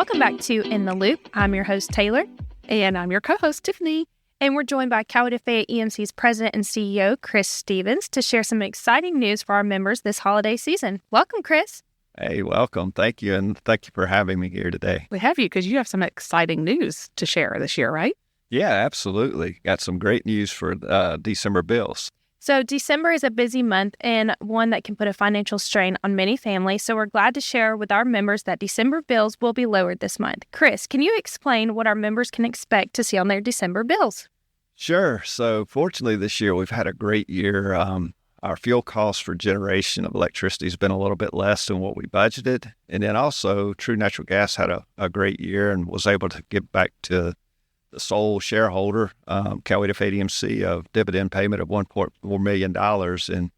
Welcome back to In the Loop. I'm your host, Taylor. And I'm your co-host, Tiffany. And we're joined by Coweta-Fayette EMC's President and CEO, Chris Stephens, to share some exciting news for our members this holiday season. Welcome, Chris. Hey, welcome. Thank you. And thank you for having me here today. We have you because you have some exciting news to share this year, right? Yeah, absolutely. Got some great news for December bills. So December is a busy month and one that can put a financial strain on many families. So we're glad to share with our members that December bills will be lowered this month. Chris, can you explain what our members can expect to see on their December bills? Sure. So fortunately this year we've had a great year. Our fuel cost for generation of electricity has been a little bit less than what we budgeted. And then also True Natural Gas had a great year and was able to give back to the sole shareholder, Coweta-Fayette EMC, a dividend payment of $1.4 million. And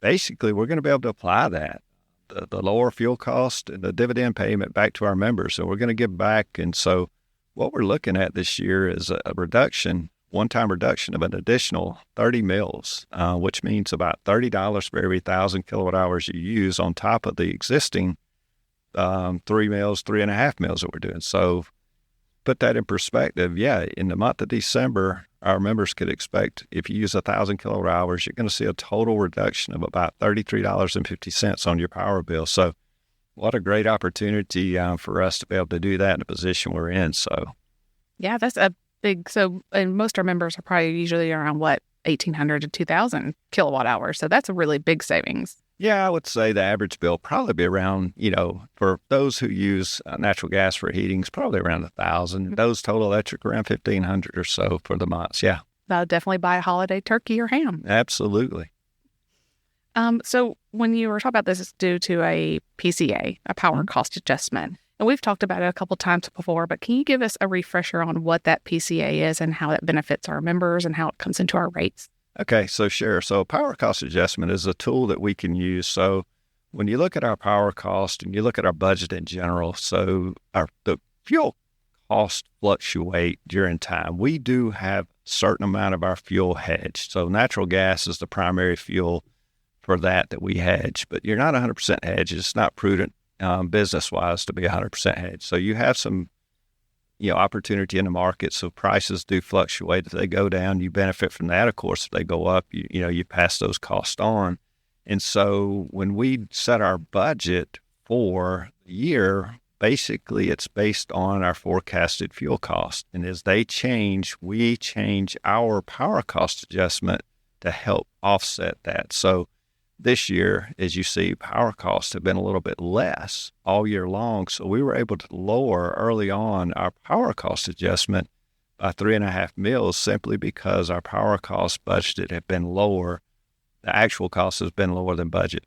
basically, we're going to be able to apply that, the lower fuel cost and the dividend payment back to our members. So we're going to give back. And so what we're looking at this year is a reduction, one-time reduction of an additional 30 mils, which means about $30 for every 1,000 kilowatt hours you use on top of the existing 3.5 mils that we're doing. So put that in perspective, in the month of December, our members could expect, if you use 1,000 kilowatt hours, you're going to see a total reduction of about $33.50 on your power bill. So what a great opportunity for us to be able to do that in the position we're in. So, yeah, that's a big, and most of our members are probably usually around 1,800 to 2,000 kilowatt hours. So that's a really big savings. Yeah, I would say the average bill probably be around, for those who use natural gas for heating, it's probably around 1,000. Those total electric around 1,500 or so for the months. Yeah. I'll definitely buy a holiday turkey or ham. Absolutely. So when you were talking about this, it's due to a PCA, a power cost adjustment. And we've talked about it a couple times before, but can you give us a refresher on what that PCA is and how it benefits our members and how it comes into our rates? Okay, so sure. So power cost adjustment is a tool that we can use. So when you look at our power cost and you look at our budget in general, so the fuel costs fluctuate during time. We do have a certain amount of our fuel hedged. So natural gas is the primary fuel for that we hedge, but you're not 100% hedged. It's not prudent business-wise to be 100% hedged. So you have some opportunity in the market. So prices do fluctuate. If they go down, you benefit from that. Of course, if they go up, you pass those costs on. And so when we set our budget for the year, basically it's based on our forecasted fuel cost. And as they change, we change our power cost adjustment to help offset that. So this year, as you see, power costs have been a little bit less all year long. So we were able to lower early on our power cost adjustment by 3.5 mils simply because our power cost budgeted have been lower. The actual cost has been lower than budget.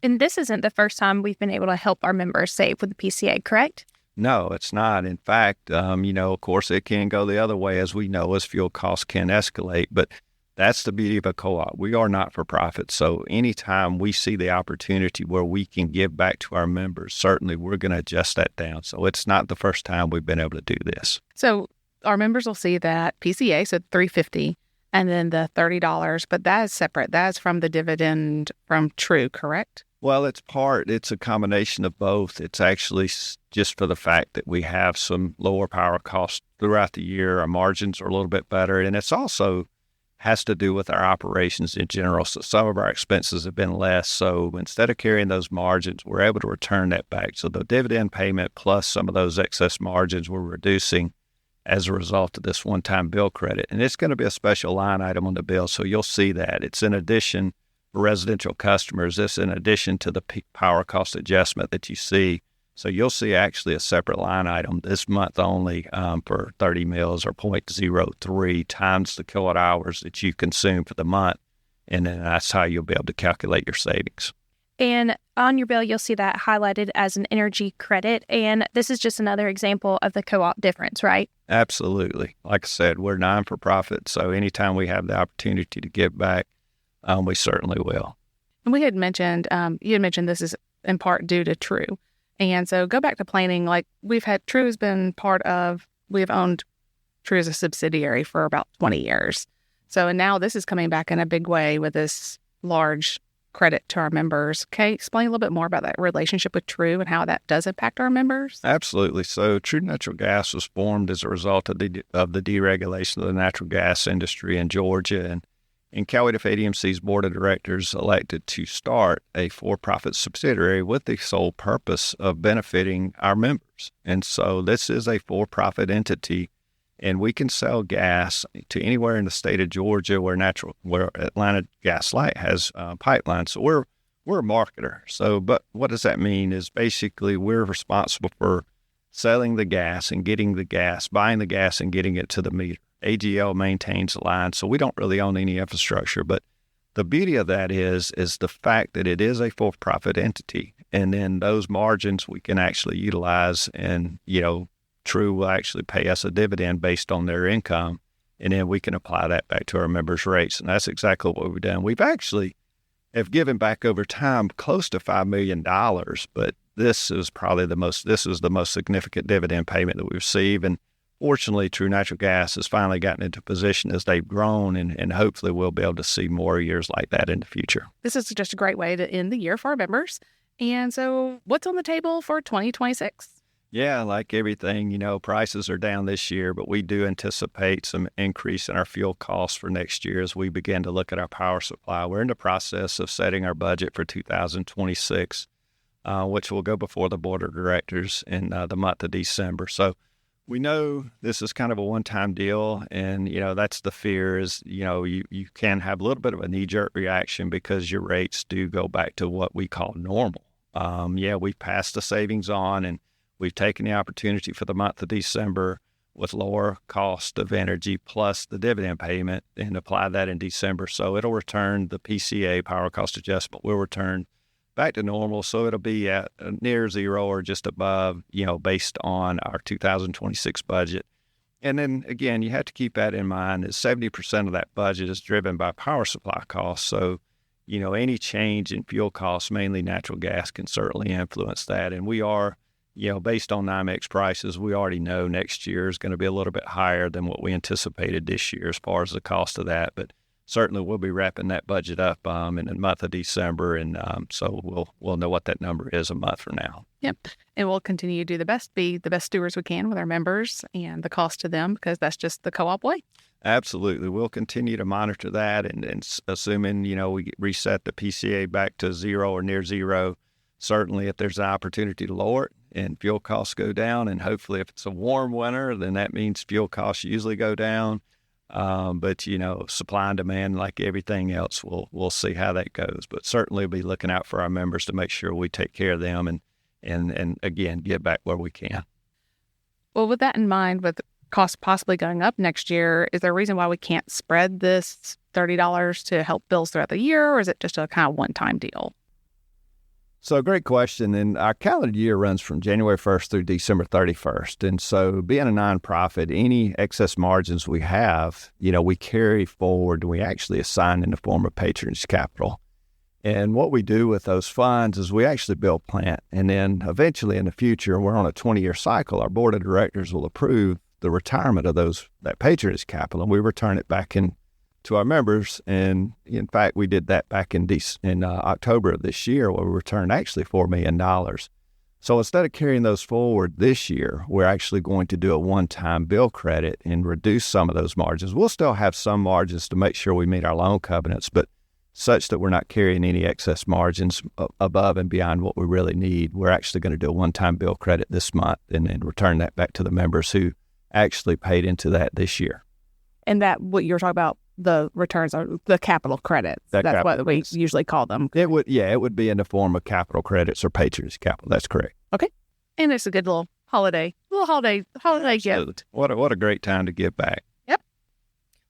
And this isn't the first time we've been able to help our members save with the PCA, correct? No, it's not. In fact, of course, it can go the other way, as we know, as fuel costs can escalate. But that's the beauty of a co-op. We are not for profit. So anytime we see the opportunity where we can give back to our members, certainly we're going to adjust that down. So it's not the first time we've been able to do this. So our members will see that PCA, so $3.50, and then the $30, but that is separate. That is from the dividend from True, correct? Well, it's a combination of both. It's actually just for the fact that we have some lower power costs throughout the year. Our margins are a little bit better, and it's also has to do with our operations in general. So some of our expenses have been less. So instead of carrying those margins, we're able to return that back. So the dividend payment plus some of those excess margins we're reducing as a result of this one-time bill credit. And it's going to be a special line item on the bill. So you'll see that. It's in addition for residential customers. It's in addition to the power cost adjustment that you see. So you'll see actually a separate line item this month only for 30 mils or 0.03 times the kilowatt hours that you consume for the month. And then that's how you'll be able to calculate your savings. And on your bill, you'll see that highlighted as an energy credit. And this is just another example of the co-op difference, right? Absolutely. Like I said, we're non-for-profit. So anytime we have the opportunity to give back, we certainly will. And we had mentioned, you had mentioned this is in part due to True. And so go back to planning, like True has been we've owned True as a subsidiary for about 20 years. So, and now this is coming back in a big way with this large credit to our members. Okay, explain a little bit more about that relationship with True and how that does impact our members. Absolutely. So True Natural Gas was formed as a result of the deregulation of the natural gas industry in Georgia. And Coweta-Fayette EMC's board of directors elected to start a for-profit subsidiary with the sole purpose of benefiting our members. And so this is a for-profit entity, and we can sell gas to anywhere in the state of Georgia where Atlanta Gas Light has pipelines. So we're a marketer. So, but what does that mean is basically we're responsible for selling the gas and getting the gas, buying the gas and getting it to the meter. AGL maintains the line, so we don't really own any infrastructure. But the beauty of that is the fact that it is a for-profit entity, and then those margins we can actually utilize, and True will actually pay us a dividend based on their income, and then we can apply that back to our members' rates. And that's exactly what we've done. We've actually have given back over time close to $5 million, but this is the most significant dividend payment that we receive. And fortunately, True Natural Gas has finally gotten into position as they've grown, and hopefully we'll be able to see more years like that in the future. This is just a great way to end the year for our members. And so what's on the table for 2026? Yeah, like everything, prices are down this year, but we do anticipate some increase in our fuel costs for next year as we begin to look at our power supply. We're in the process of setting our budget for 2026, which will go before the board of directors in the month of December. So we know this is kind of a one-time deal, and, that's the fear is, you can have a little bit of a knee-jerk reaction because your rates do go back to what we call normal. We've passed the savings on, and we've taken the opportunity for the month of December with lower cost of energy plus the dividend payment and apply that in December. So it'll return the PCA, power cost adjustment, will return back to normal. So it'll be at near zero or just above, based on our 2026 budget. And then again, you have to keep that in mind that 70% of that budget is driven by power supply costs. So, any change in fuel costs, mainly natural gas, can certainly influence that. And we are, based on NYMEX prices, we already know next year is going to be a little bit higher than what we anticipated this year as far as the cost of that. But certainly we'll be wrapping that budget up in the month of December, and so we'll know what that number is a month from now. Yep. And we'll continue to be the best stewards we can with our members and the cost to them, because that's just the co-op way. Absolutely. We'll continue to monitor that, and assuming, we reset the PCA back to zero or near zero, certainly if there's an opportunity to lower it and fuel costs go down, and hopefully if it's a warm winter, then that means fuel costs usually go down. But supply and demand, like everything else, we'll see how that goes. But certainly we'll be looking out for our members to make sure we take care of them and again, get back where we can. Well, with that in mind, with costs possibly going up next year, is there a reason why we can't spread this $30 to help bills throughout the year, or is it just a kind of one-time deal? So great question. And our calendar year runs from January 1st through December 31st. And so being a nonprofit, any excess margins we have, we carry forward, we actually assign in the form of patronage capital. And what we do with those funds is we actually build plant. And then eventually in the future, we're on a 20-year cycle, our board of directors will approve the retirement of that patronage capital, and we return it back to our members. And in fact, we did that back in October of this year, where we returned actually $4 million. So instead of carrying those forward this year, we're actually going to do a one-time bill credit and reduce some of those margins. We'll still have some margins to make sure we meet our loan covenants, but such that we're not carrying any excess margins above and beyond what we really need. We're actually going to do a one-time bill credit this month and then return that back to the members who actually paid into that this year. And that, what you're talking about, the returns are the capital credits. That's what we usually call them. It would be in the form of capital credits or patronage capital. That's correct. Okay. And it's a good little holiday gift. What a great time to give back. Yep.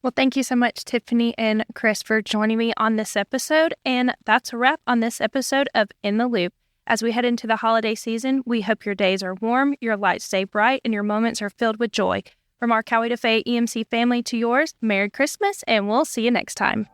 Well, thank you so much, Tiffany and Chris, for joining me on this episode. And that's a wrap on this episode of In the Loop. As we head into the holiday season, we hope your days are warm, your lights stay bright, and your moments are filled with joy. From our Coweta-Fayette EMC family to yours, Merry Christmas, and we'll see you next time.